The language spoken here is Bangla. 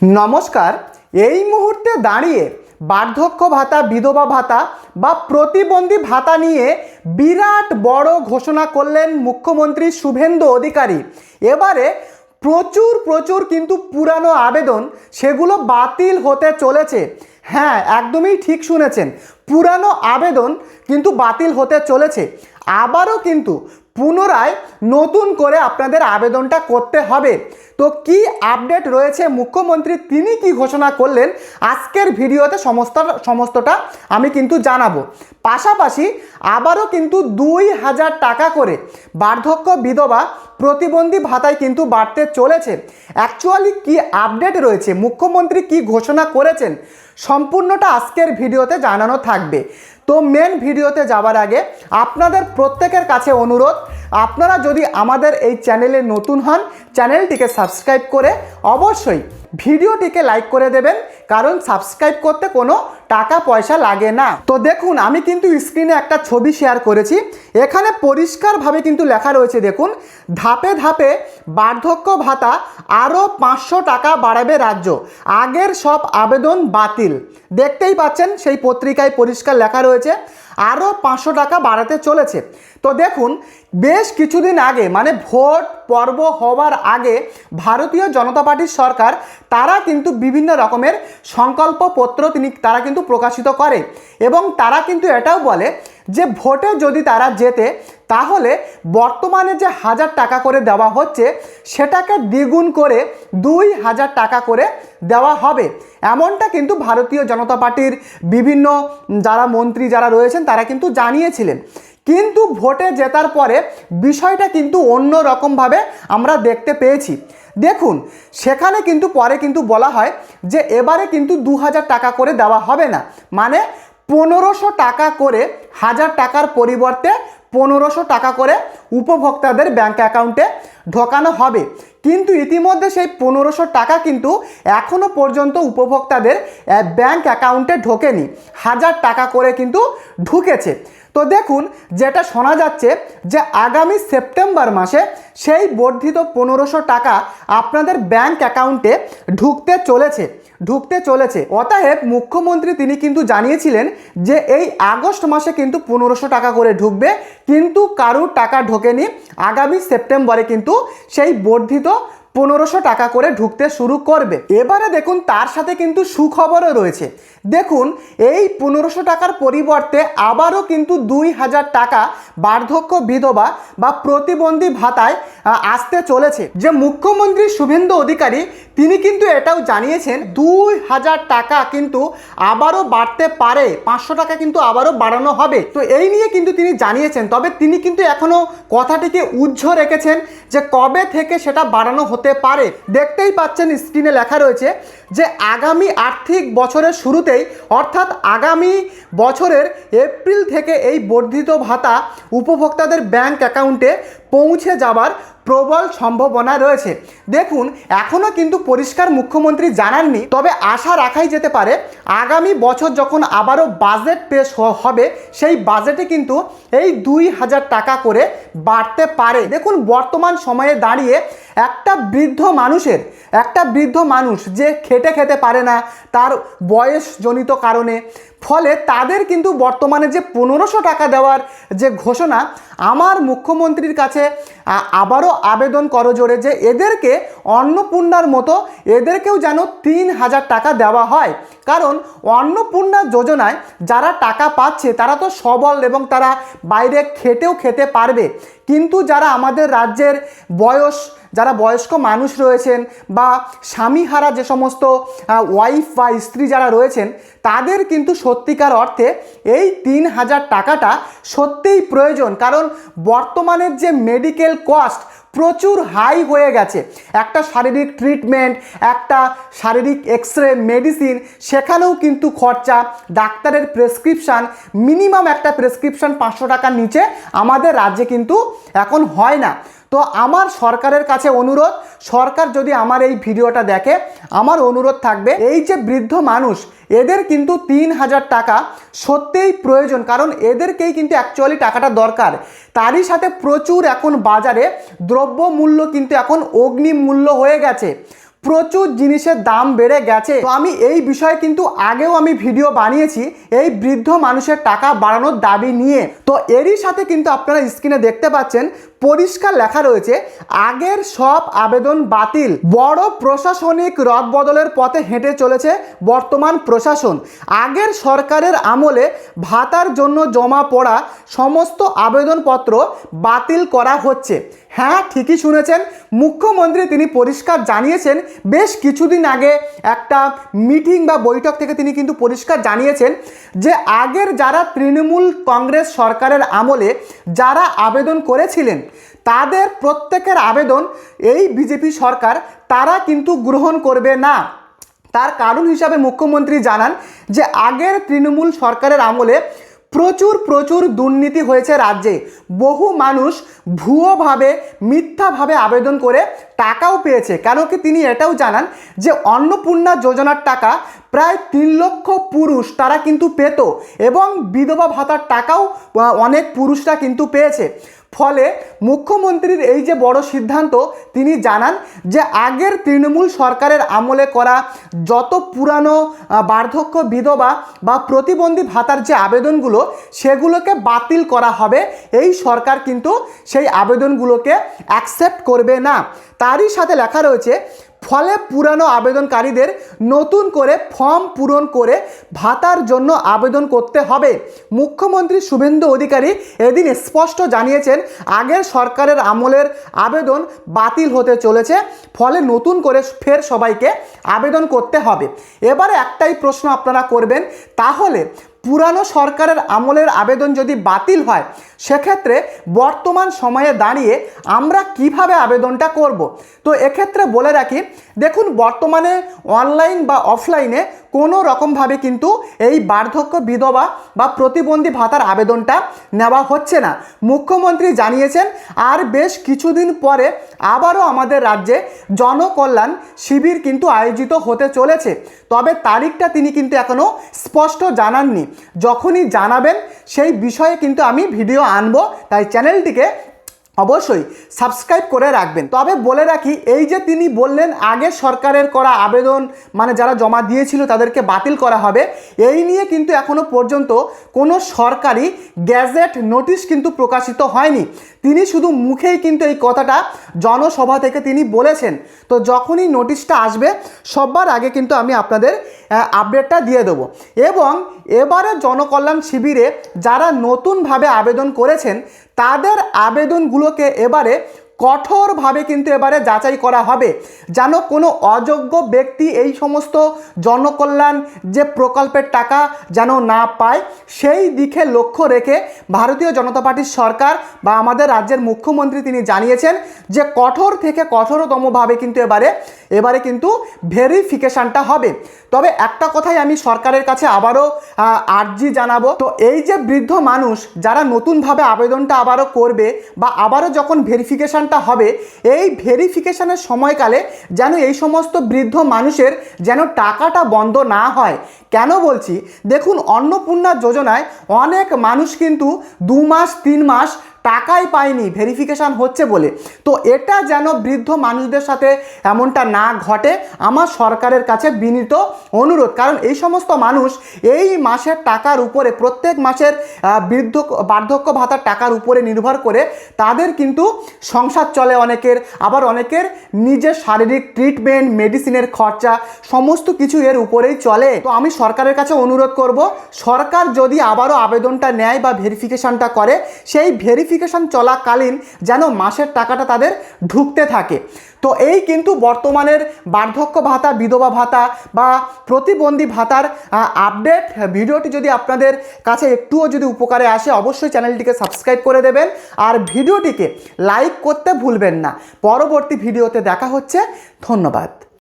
নমস্কার। এই মুহূর্তে দাঁড়িয়ে বার্ধক্য ভাতা, বিধবা ভাতা বা প্রতিবন্ধী ভাতা নিয়ে বিরাট বড় ঘোষণা করলেন মুখ্যমন্ত্রী শুভেন্দু অধিকারী। এবারে প্রচুর কিন্তু পুরানো আবেদন সেগুলো বাতিল হতে চলেছে। হ্যাঁ, একদমই ঠিক শুনেছেন, পুরানো আবেদন কিন্তু বাতিল হতে চলেছে। আবারও কিন্তু পুনরায় নতুন করে আপনাদের আবেদনটা করতে হবে। তো কি আপডেট রয়েছে, মুখ্যমন্ত্রী তিনি কি ঘোষণা করলেন, আজকের ভিডিওতে সমস্তটা আমি কিন্তু জানাবো। পাশাপাশি আবারও কিন্তু 2000 টাকা করে বার্ধক্য, বিধবা, প্রতিবন্ধী ভাতায় কিন্তু বাড়তে চলেছে। অ্যাকচুয়ালি কি আপডেট রয়েছে, মুখ্যমন্ত্রী কি ঘোষণা করেছেন, সম্পূর্ণটা আজকের ভিডিওতে জানানো থাকবে। তো মেন ভিডিওতে যাওয়ার আগে আপনাদের প্রত্যেকের কাছে অনুরোধ, আপনারা যদি আমাদের এই চ্যানেলে নতুন হন, চ্যানেলটিকে সাবস্ক্রাইব করে অবশ্যই ভিডিওটিকে লাইক করে দেবেন, কারণ সাবস্ক্রাইব করতে কোনো টাকা পয়সা লাগে না। তো দেখুন, আমি কিন্তু স্ক্রিনে একটা ছবি শেয়ার করেছি, এখানে পরিষ্কারভাবে কিন্তু লেখা রয়েছে, দেখুন, ধাপে ধাপে বার্ধক্য ভাতা আরও 500 টাকা বাড়াবে রাজ্য, আগের সব আবেদন বাতিল। দেখতেই পাচ্ছেন সেই পত্রিকায় পরিষ্কার লেখা রয়েছে আরও 500 টাকা বাড়াতে চলেছে। তো দেখুন, বেশ কিছুদিন আগে, মানে ভোট পর্ব হওয়ার আগে ভারতীয় জনতা পার্টির সরকার তারা কিন্তু বিভিন্ন রকমের সংকল্পপত্র তারা কিন্তু প্রকাশিত করে, এবং তারা কিন্তু এটাও বলে যে ভোটে যদি তারা জেতে তাহলে বর্তমানে যে 1000 টাকা করে দেওয়া হচ্ছে সেটাকে দ্বিগুণ করে 2000 টাকা করে দেওয়া হবে। এমনটা কিন্তু ভারতীয় জনতা পার্টির বিভিন্ন যারা মন্ত্রী যারা রয়েছেন তারা কিন্তু জানিয়েছিলেন। কিন্তু ভোটে জেতার পরে বিষয়টা কিন্তু অন্য রকমভাবে আমরা দেখতে পেয়েছি। দেখুন, সেখানে কিন্তু পরে কিন্তু বলা হয় যে এবারে কিন্তু 2000 টাকা করে দেওয়া হবে না, মানে 1500 টাকা করে, 1000 টাকার পরিবর্তে 1500 টাকা করে উপভোক্তাদের ব্যাংক অ্যাকাউন্টে ঢোকানো হবে। কিন্তু ইতিমধ্যে সেই 1500 টাকা কিন্তু এখনও পর্যন্ত উপভোক্তাদের ব্যাংক অ্যাকাউন্টে ঢোকেনি, 1000 টাকা করে কিন্তু ঢুকেছে। তো দেখুন, যেটা শোনা যাচ্ছে যে আগামী সেপ্টেম্বর মাসে সেই বর্ধিত 1500 টাকা আপনাদের ব্যাংক অ্যাকাউন্টে ঢুকতে চলেছে। অতএব মুখ্যমন্ত্রী তিনি কিন্তু জানিয়েছিলেন যে এই আগস্ট মাসে কিন্তু 1500 টাকা করে ঢুকবে, কিন্তু কারুর টাকা ঢোকেনি। আগামী সেপ্টেম্বরে কিন্তু সেই বর্ধিত 1500 টাকা করে ঢুকতে শুরু করবে। এবারে দেখুন, তার সাথে কিন্তু সুখবরও রয়েছে। দেখুন, এই 1500 টাকার পরিবর্তে আবারও কিন্তু 2000 টাকা বার্ধক্য, বিধবা বা প্রতিবন্ধী ভাতায় আসতে চলেছে। যে মুখ্যমন্ত্রী শুভেন্দু অধিকারী তিনি কিন্তু এটাও জানিয়েছেন 2000 টাকা কিন্তু আবারও বাড়তে পারে, 500 টাকা কিন্তু আবারও বাড়ানো হবে। তো এই নিয়ে কিন্তু তিনি জানিয়েছেন, তবে তিনি কিন্তু এখনও কথাটিকে উজ্জ্ব রেখেছেন যে কবে থেকে সেটা বাড়ানো হতে পারে। দেখতেই পাচ্ছেন স্ক্রিনে লেখা রয়েছে যে আগামী আর্থিক বছরের শুরুতেই, অর্থাৎ আগামী বছরের এপ্রিল থেকে এই বর্ধিত ভাতা উপভোক্তাদের ব্যাংক অ্যাকাউন্টে পৌঁছে যাবার প্রবল সম্ভাবনা রয়েছে। দেখুন, এখনও কিন্তু পরিষ্কার মুখ্যমন্ত্রী জানাননি, তবে আশা রাখাই যেতে পারে আগামী বছর যখন আবারও বাজেট পেশ হবে সেই বাজেটে কিন্তু এই 2000 টাকা করে বাড়তে পারে। দেখুন, বর্তমান সময়ে দাঁড়িয়ে একটা বৃদ্ধ মানুষ যে খেতে পারে না তার বয়সজনিত কারণে, ফলে তাদের কিন্তু বর্তমানে যে 1500 টাকা দেওয়ার যে ঘোষণা, আমার মুখ্যমন্ত্রীর কাছে আবারও আবেদন করজোড়ে যে এদেরকে অন্নপূর্ণার মতো এদেরকেও যেন 3000 টাকা দেওয়া হয়। কারণ অন্নপূর্ণা যোজনায় যারা টাকা পাচ্ছে তারা তো সবল এবং তারা বাইরে খেতে পারবে, কিন্তু যারা আমাদের রাজ্যের যারা বয়স্ক মানুষ রয়েছেন বা স্বামীহারা যে সমস্ত ওয়াইফ বা স্ত্রী যারা রয়েছেন তাদের কিন্তু সত্যিকার অর্থে এই 3000 টাকাটা সত্যিই প্রয়োজন। কারণ বর্তমানের যে মেডিকেল কস্ট প্রচুর হাই হয়ে গেছে, একটা শারীরিক ট্রিটমেন্ট, একটা শারীরিক এক্সরে, মেডিসিন, সেখানেও কিন্তু খরচা, ডাক্তারের প্রেসক্রিপশান, মিনিমাম একটা প্রেসক্রিপশান 500 টাকার নিচে আমাদের রাজ্যে কিন্তু এখন হয় না। তো আমার সরকারের কাছে অনুরোধ, সরকার যদি আমার এই ভিডিওটা দেখে, আমার অনুরোধ থাকবে এই যে বৃদ্ধ মানুষ এদের কিন্তু 3000 টাকা সত্যিই প্রয়োজন, কারণ এদেরকেই কিন্তু অ্যাকচুয়ালি টাকাটা দরকার। তারই সাথে প্রচুর এখন বাজারে দ্রব্য মূল্য কিন্তু এখন অগ্নিমূল্য হয়ে গেছে। প্রচুর জিনিসের দাম বেড়ে গেছে। তো আমি এই বিষয়ে কিন্তু আগেও আমি ভিডিও বানিয়েছি এই বৃদ্ধ মানুষের টাকা বাড়ানোর দাবি নিয়ে। তো এরই সাথে কিন্তু আপনারা স্ক্রিনে দেখতে পাচ্ছেন পরিষ্কার লেখা রয়েছে আগের সব আবেদন বাতিল। বড় প্রশাসনিক রদবদলের পথে হেঁটে চলেছে বর্তমান প্রশাসন। আগের সরকারের আমলে ভাতার জন্য জমা পড়া সমস্ত আবেদনপত্র বাতিল করা হচ্ছে। হ্যাঁ, ঠিকই শুনেছেন, মুখ্যমন্ত্রী তিনি পরিষ্কার জানিয়েছেন। বেশ কিছুদিন আগে একটা মিটিং বা বৈঠক থেকে তিনি কিন্তু পরিষ্কার জানিয়েছেন যে আগের যারা তৃণমূল কংগ্রেস সরকারের আমলে যারা আবেদন করেছিলেন তাদের প্রত্যেকের আবেদন এই বিজেপি সরকার তারা কিন্তু গ্রহণ করবে না। তার কারণ হিসাবে মুখ্যমন্ত্রী জানান যে আগের তৃণমূল সরকারের আমলে প্রচুর দুর্নীতি হয়েছে রাজ্যে। বহু মানুষ ভুয়োভাবে মিথ্যাভাবে আবেদন করে টাকাও পেয়েছে। কেন কি তিনি এটাও জানান যে অন্নপূর্ণা যোজনার টাকা প্রায় 3 লক্ষ পুরুষ তারা কিন্তু পেত এবং বিধবা ভাতার টাকাও অনেক পুরুষরা কিন্তু পেয়েছে। ফলে মুখ্যমন্ত্রীর এই যে বড় সিদ্ধান্ত, তিনি জানান যে আগের তৃণমূল সরকারের আমলে করা যত পুরানো বার্ধক্য বিধবা বা প্রতিবন্ধী ভাতার যে আবেদনগুলো সেগুলোকে বাতিল করা হবে। এই সরকার কিন্তু সেই আবেদনগুলোকে অ্যাকসেপ্ট করবে না। তারই সাথে লেখা রয়েছে ফলে পুরানো আবেদনকারীদের নতুন করে ফর্ম পূরণ করে ভাতার জন্য আবেদন করতে হবে। মুখ্যমন্ত্রী শুভেন্দু অধিকারী এদিন স্পষ্ট জানিয়েছেন আগের সরকারের আমলের আবেদন বাতিল হতে চলেছে, ফলে নতুন করে ফের সবাইকে আবেদন করতে হবে। এবারে একটাই প্রশ্ন আপনারা করবেন, তাহলে পুরানো সরকারের আমলের আবেদন যদি বাতিল হয় সেক্ষেত্রে বর্তমান সময়ে দাঁড়িয়ে আমরা কিভাবে আবেদনটা করব। তো এক্ষেত্রে বলে রাখি, দেখুন বর্তমানে অনলাইন বা অফলাইনে কোনো রকমভাবে কিন্তু এই বার্ধক্য বিধবা বা প্রতিবন্ধী ভাতার আবেদনটা নেওয়া হচ্ছে না। মুখ্যমন্ত্রী জানিয়েছেন আর বেশ কিছুদিন পরে আবারও আমাদের রাজ্যে জনকল্যাণ শিবির কিন্তু আয়োজিত হতে চলেছে। তবে তারিখটা তিনি কিন্তু এখনও স্পষ্ট জানাননি। যখনই জানাবেন সেই বিষয়ে কিন্তু আমি ভিডিও আনবো, তাই চ্যানেলটিকে অবশ্যই সাবস্ক্রাইব করে রাখবেন। তবে বলে রাখি, এই যে তিনি বললেন আগের সরকারের করা আবেদন মানে যারা জমা দিয়েছিল তাদেরকে বাতিল করা হবে, এই নিয়ে কিন্তু এখনো পর্যন্ত কোনো সরকারি গ্যাজেট নোটিশ কিন্তু প্রকাশিত হয়নি। তিনি শুধু মুখেই কিন্তু এই কথাটা জনসভা থেকে তিনি বলেছেন। তো যখনই নোটিশটা আসবে সবার আগে কিন্তু আমি আপনাদের আপডেটটা দিয়ে দেবো। এবং এবারে জনকল্যাণ শিবিরে যারা নতুনভাবে আবেদন করেছেন তাদের আবেদনগুলোকে এবারে কঠোরভাবে কিন্তু এবারে যাচাই করা হবে, যেন কোনো অযোগ্য ব্যক্তি এই সমস্ত জনকল্যাণ যে প্রকল্পের টাকা যেন না পায়। সেই দিকে লক্ষ্য রেখে ভারতীয় জনতা পার্টির সরকার বা আমাদের রাজ্যের মুখ্যমন্ত্রী তিনি জানিয়েছেন যে কঠোর থেকে কঠোরতমভাবে কিন্তু এবারে কিন্তু ভেরিফিকেশানটা হবে। তবে একটা কথাই আমি সরকারের কাছে আবারও আর্জি জানাবো, তো এই যে বৃদ্ধ মানুষ যারা নতুনভাবে আবেদনটা আবারও করবে বা আবারও যখন ভেরিফিকেশান হবে, এই ভেরিফিকেশনের সময়কালে যেন এই সমস্ত বৃদ্ধ মানুষের যেন টাকাটা বন্ধ না হয়। কেন বলছি, দেখুন অন্নপূর্ণা যোজনায় অনেক মানুষ কিন্তু 2 মাস 3 মাস টাকাই পায়নি ভেরিফিকেশান হচ্ছে বলে। তো এটা যেন বৃদ্ধ মানুষদের সাথে এমনটা না ঘটে আমার সরকারের কাছে বিনীত অনুরোধ। কারণ এই সমস্ত মানুষ এই মাসের টাকার উপরে, প্রত্যেক মাসের বার্ধক্য ভাতার টাকার উপরে নির্ভর করে তাদের কিন্তু সংসার চলে অনেকের, আবার অনেকের নিজের শারীরিক ট্রিটমেন্ট, মেডিসিনের খরচা সমস্ত কিছু এর উপরেই চলে। তো আমি সরকারের কাছে অনুরোধ করব, সরকার যদি আবারও আবেদনটা নেয় বা ভেরিফিকেশানটা করে, সেই ভেরিফিকেশান চলাকালীন যেন মাসের টাকাটা তাদের ঢুকতে থাকে। তো এই কিন্তু বর্তমানের বার্ধক্য ভাতা, বিধবা ভাতা বা প্রতিবন্ধী ভাতার আপডেট। ভিডিওটি যদি আপনাদের কাছে একটুও যদি উপকারে আসে অবশ্যই চ্যানেলটিকে সাবস্ক্রাইব করে দেবেন আর ভিডিওটিকে লাইক করতে ভুলবেন না। পরবর্তী ভিডিওতে দেখা হচ্ছে। ধন্যবাদ।